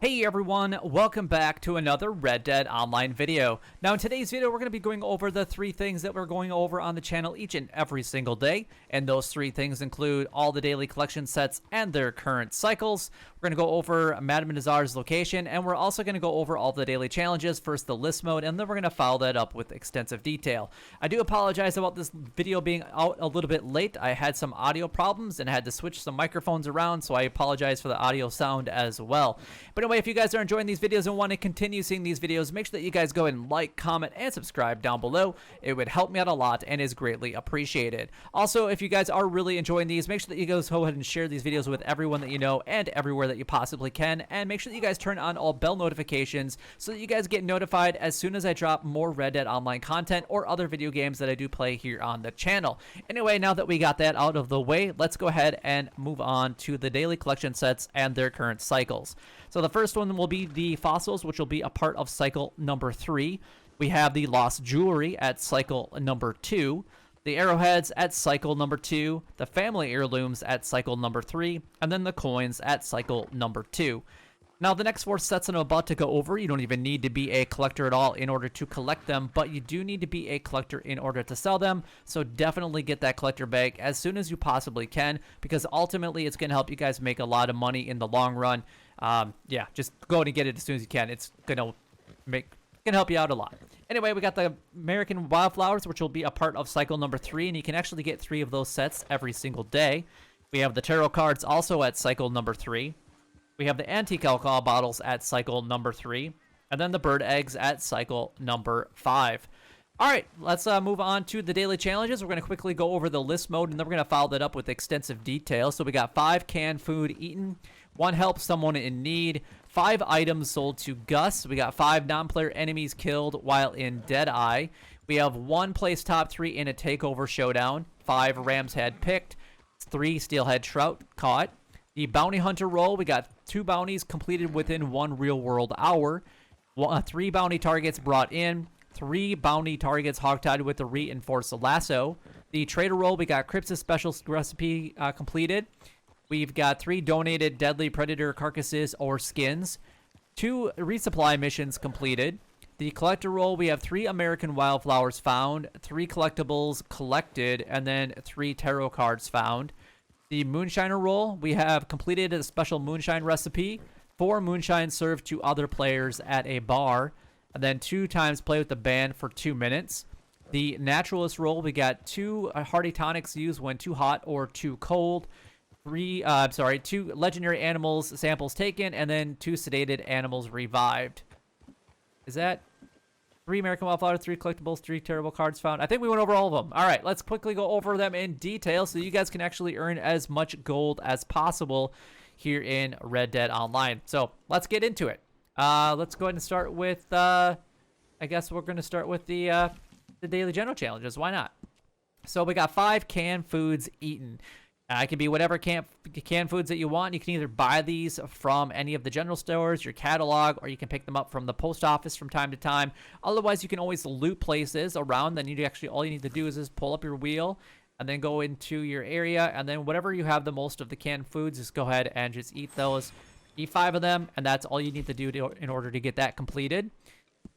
Hey everyone, welcome back to another Red Dead Online video. Now in today's video we're going to be going over the 3 things that we're going over on the channel each and every single day. And those 3 things include all the daily collection sets and their current cycles. We're going to go over Madame Nazar's location, and we're also going to go over all the daily challenges, first the list mode, and then we're going to follow that up with extensive detail. I do apologize about this video being out a little bit late. I had some audio problems and had to switch some microphones around, so I apologize for the audio sound as well. But anyway, if you guys are enjoying these videos and want to continue seeing these videos, make sure that you guys go ahead and like, comment, and subscribe down below. It would help me out a lot and is greatly appreciated. Also, if you guys are really enjoying these, make sure that you guys go ahead and share these videos with everyone that you know and everywhere that you possibly can. And make sure that you guys turn on all bell notifications so that you guys get notified as soon as I drop more Red Dead Online content or other video games that I do play here on the channel. Anyway, now that we got that out of the way, let's go ahead and move on to the daily collection sets and their current cycles. So the first one will be the fossils, which will be a part of cycle number 3. We have the lost jewelry at cycle number 2, the arrowheads at cycle number 2, the family heirlooms at cycle number 3, and then the coins at cycle number 2. Now, the next 4 sets that I'm about to go over, you don't even need to be a collector at all in order to collect them, but you do need to be a collector in order to sell them. So definitely get that collector bag as soon as you possibly can, because ultimately it's going to help you guys make a lot of money in the long run. Yeah, just go ahead and get it as soon as you can. It's going to help you out a lot. Anyway, we got the American wildflowers, which will be a part of cycle number 3, and you can actually get 3 of those sets every single day. We have the tarot cards also at cycle number 3. We have the antique alcohol bottles at cycle number 3, and then the bird eggs at cycle number 5. All right, let's move on to the daily challenges. We're going to quickly go over the list mode, and then we're going to follow that up with extensive detail. So we got 5 canned food eaten, 1 help someone in need, 5 items sold to Gus. We got 5 non-player enemies killed while in Deadeye. We have 1 place top 3 in a takeover showdown, 5 ram's head picked, 3 steelhead trout caught. The bounty hunter roll, we got 2 bounties completed within 1 real world hour, 3 bounty targets brought in, 3 bounty targets hogtied with the reinforced lasso. The trader roll, we got Cripps' special recipe completed. We've got 3 donated deadly predator carcasses or skins, 2 resupply missions completed. The collector roll, we have 3 American wildflowers found, 3 collectibles collected, and then 3 tarot cards found. The Moonshiner Roll, we have completed a special moonshine recipe, 4 moonshine served to other players at a bar, and then 2 times play with the band for 2 minutes. The Naturalist Roll, we got 2 hearty tonics used when too hot or too cold, 2 legendary animals samples taken, and then 2 sedated animals revived. Is that 3 American wildflowers, 3 collectibles, 3 terrible cards found? I think we went over all of them. All right, let's quickly go over them in detail so you guys can actually earn as much gold as possible here in Red Dead Online. So let's get into it. Let's go ahead and start with, I guess we're going to start with the daily general challenges. Why not? So we got 5 canned foods eaten. It can be whatever canned foods that you want. You can either buy these from any of the general stores, your catalog, or you can pick them up from the post office from time to time. Otherwise, you can always loot places around. Then all you need to do is just pull up your wheel and then go into your area. And then whatever you have the most of the canned foods, just go ahead and just eat those. Eat 5 of them, and that's all you need to do in order to get that completed.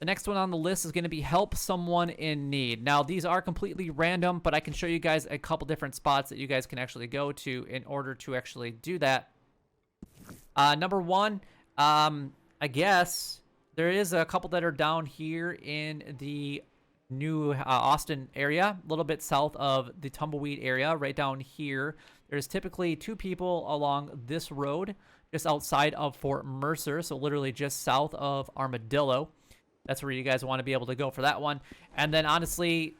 The next one on the list is going to be help someone in need. Now, these are completely random, but I can show you guys a couple different spots that you guys can actually go to in order to actually do that. Number 1, I guess there is a couple that are down here in the new Austin area, a little bit south of the Tumbleweed area, right down here. There's typically 2 people along this road, just outside of Fort Mercer, so literally just south of Armadillo. That's where you guys want to be able to go for that one. And then honestly,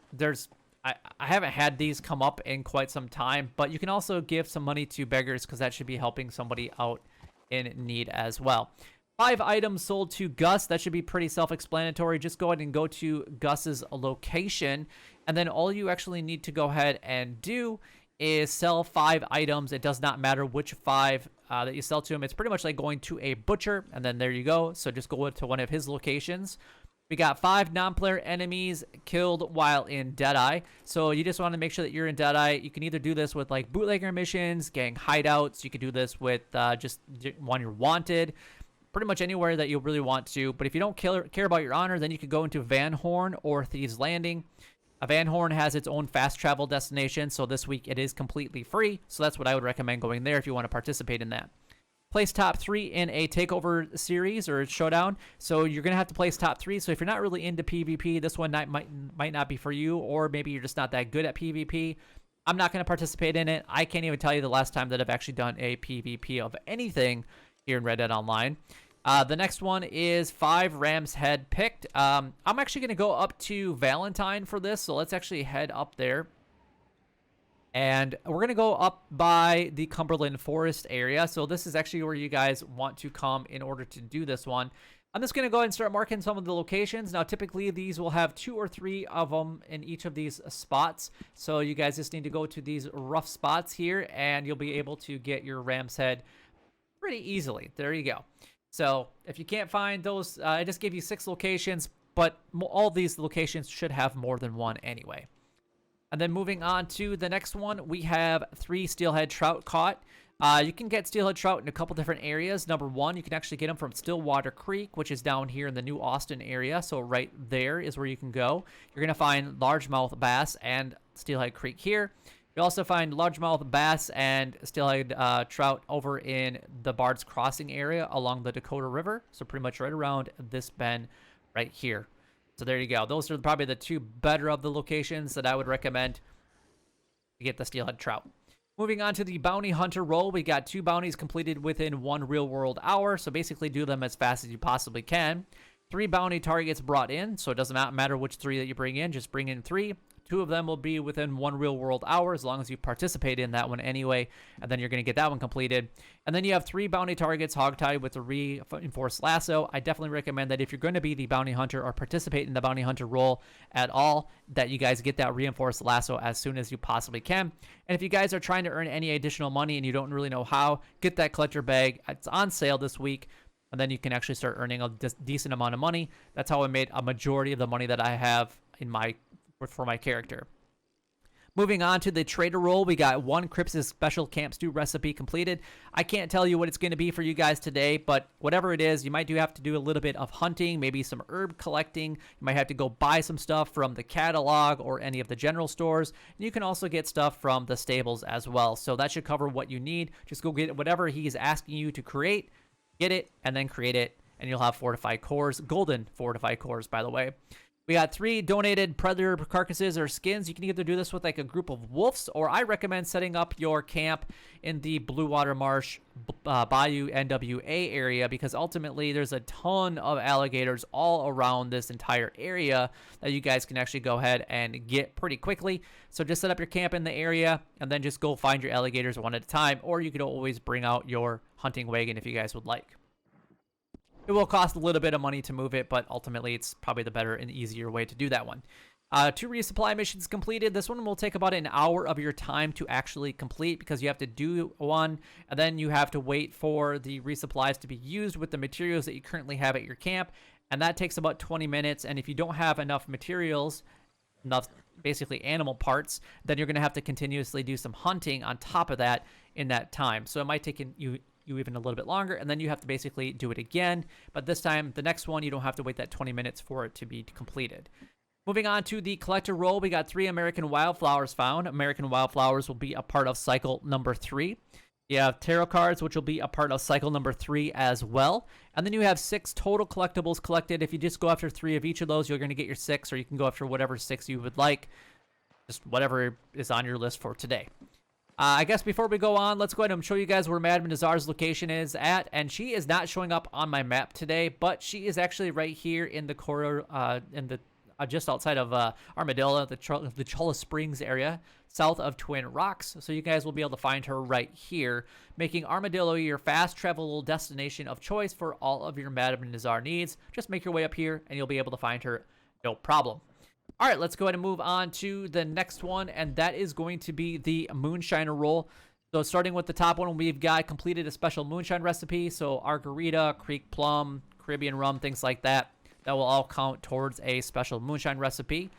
I haven't had these come up in quite some time, but you can also give some money to beggars because that should be helping somebody out in need as well. 5 items sold to Gus. That should be pretty self-explanatory. Just go ahead and go to Gus's location, and then all you actually need to go ahead and do is sell 5 items. It does not matter which 5 that you sell to him. It's pretty much like going to a butcher, and then there you go. So just go to one of his locations. We got 5 non-player enemies killed while in Deadeye. So you just want to make sure that you're in Deadeye. You can either do this with like bootlegger missions, gang hideouts. You could do this with just when you're wanted. pretty much anywhere that you really want to. But if you don't care about your honor, then you could go into Van Horn or Thieves Landing. Van Horn has its own fast travel destination, so this week it is completely free. So that's what I would recommend going there if you want to participate in that. Place top 3 in a takeover series or showdown. So you're going to have to place top 3. So if you're not really into PvP, this one might not be for you, or maybe you're just not that good at PvP. I'm not going to participate in it. I can't even tell you the last time that I've actually done a PvP of anything here in Red Dead Online. The next one is 5 Ram's Head picked. I'm actually going to go up to Valentine for this, so let's actually head up there. And we're going to go up by the Cumberland Forest area. So this is actually where you guys want to come in order to do this one. I'm just going to go ahead and start marking some of the locations. Now, typically, these will have 2 or 3 of them in each of these spots. So you guys just need to go to these rough spots here, and you'll be able to get your Ram's Head pretty easily. There you go. So if you can't find those, I just gave you 6 locations, but all these locations should have more than one anyway. And then moving on to the next one, we have 3 Steelhead Trout caught. You can get Steelhead Trout in a couple different areas. Number 1, you can actually get them from Stillwater Creek, which is down here in the New Austin area. So right there is where you can go. You're going to find largemouth bass and Steelhead Creek here. You also find largemouth bass and Steelhead Trout over in the Bard's Crossing area along the Dakota River. So pretty much right around this bend right here. So there you go. Those are probably the 2 better of the locations that I would recommend to get the Steelhead Trout. Moving on to the Bounty Hunter Roll, we got 2 bounties completed within 1 real-world hour. So basically do them as fast as you possibly can. 3 bounty targets brought in, so it doesn't matter which 3 that you bring in. Just bring in 3. 2 of them will be within 1 real-world hour as long as you participate in that one anyway, and then you're going to get that one completed. And then you have 3 bounty targets hogtied with the reinforced lasso. I definitely recommend that if you're going to be the bounty hunter or participate in the bounty hunter role at all, that you guys get that reinforced lasso as soon as you possibly can. And if you guys are trying to earn any additional money and you don't really know how, get that collector bag. It's on sale this week. And then you can actually start earning a decent amount of money. That's how I made a majority of the money that I have in for my character. Moving on to the trader role, we got 1 Cripps' special camp stew recipe completed. I can't tell you what it's going to be for you guys today, but whatever it is, you might have to do a little bit of hunting, maybe some herb collecting. You might have to go buy some stuff from the catalog or any of the general stores. And you can also get stuff from the stables as well. So that should cover what you need. Just go get whatever he's asking you to create, get it, and then create it, and you'll have fortified cores, golden fortified cores, by the way. We got 3 donated predator carcasses or skins. You can either do this with like a group of wolves, or I recommend setting up your camp in the Blue Water Marsh Bayou NWA area, because ultimately there's a ton of alligators all around this entire area that you guys can actually go ahead and get pretty quickly. So just set up your camp in the area and then just go find your alligators one at a time, or you could always bring out your hunting wagon if you guys would like. It will cost a little bit of money to move it, but ultimately it's probably the better and easier way to do that one. 2 resupply missions completed. This one will take about an hour of your time to actually complete, because you have to do one, and then you have to wait for the resupplies to be used with the materials that you currently have at your camp, and that takes about 20 minutes. And if you don't have enough materials, enough basically animal parts, then you're going to have to continuously do some hunting on top of that in that time. So it might take you even a little bit longer, and then you have to basically do it again. But this time, the next one, you don't have to wait that 20 minutes for it to be completed. Moving on to the collector role, we got 3 American wildflowers found. American wildflowers will be a part of cycle number 3. You have tarot cards, which will be a part of cycle number 3 as well. And then you have 6 total collectibles collected. If you just go after 3 of each of those, you're going to get your 6, or you can go after whatever 6 you would like. Just whatever is on your list for today. I guess before we go on, let's go ahead and show you guys where Madam Nazar's location is at. And she is not showing up on my map today, but she is actually right here in the corner, just outside of Armadillo, the Cholla Springs area, south of Twin Rocks. So you guys will be able to find her right here, making Armadillo your fast travel destination of choice for all of your Madam Nazar needs. Just make your way up here, and you'll be able to find her, no problem. All right, let's go ahead and move on to the next one, and that is going to be the Moonshiner Roll. So starting with the top one, we've got completed a special moonshine recipe. So Argarita, Creek Plum, Caribbean rum, things like that. That will all count towards a special moonshine recipe.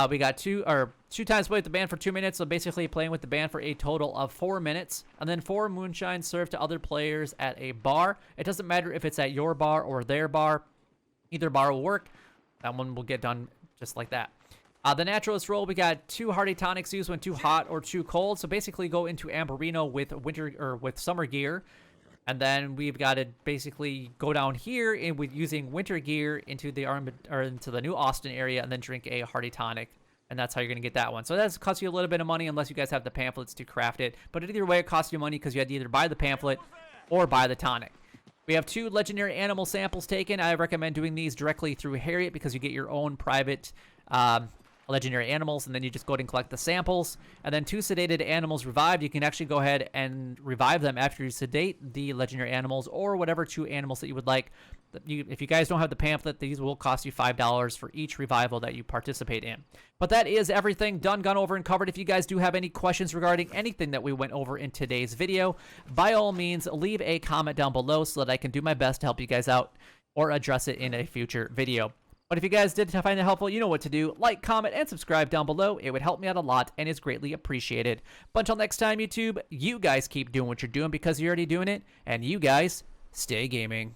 We got two times play with the band for 2 minutes, so basically playing with the band for a total of 4 minutes. And then 4 moonshine served to other players at a bar. It doesn't matter if it's at your bar or their bar. Either bar will work. That one will get done just like that. The Naturalist Roll, we got 2 hearty tonics used when too hot or too cold. So basically go into Amberino with with summer gear. And then we've got to basically go down here and with using winter gear into the New Austin area and then drink a hearty tonic. And that's how you're going to get that one. So that's costs you a little bit of money unless you guys have the pamphlets to craft it. But either way, it costs you money because you had to either buy the pamphlet or buy the tonic. We have 2 legendary animal samples taken. I recommend doing these directly through Harriet because you get your own private legendary animals, and then you just go ahead and collect the samples. And then 2 sedated animals revived. You can actually go ahead and revive them after you sedate the legendary animals or whatever 2 animals that you would like. If you guys don't have the pamphlet, these will cost you $5 for each revival that you participate in. But that is everything done, gone over, and covered. If you guys do have any questions regarding anything that we went over in today's video, by all means, leave a comment down below so that I can do my best to help you guys out or address it in a future video. But if you guys did find it helpful, you know what to do. Like, comment, and subscribe down below. It would help me out a lot and is greatly appreciated. But until next time, YouTube, you guys keep doing what you're doing because you're already doing it. And you guys, stay gaming.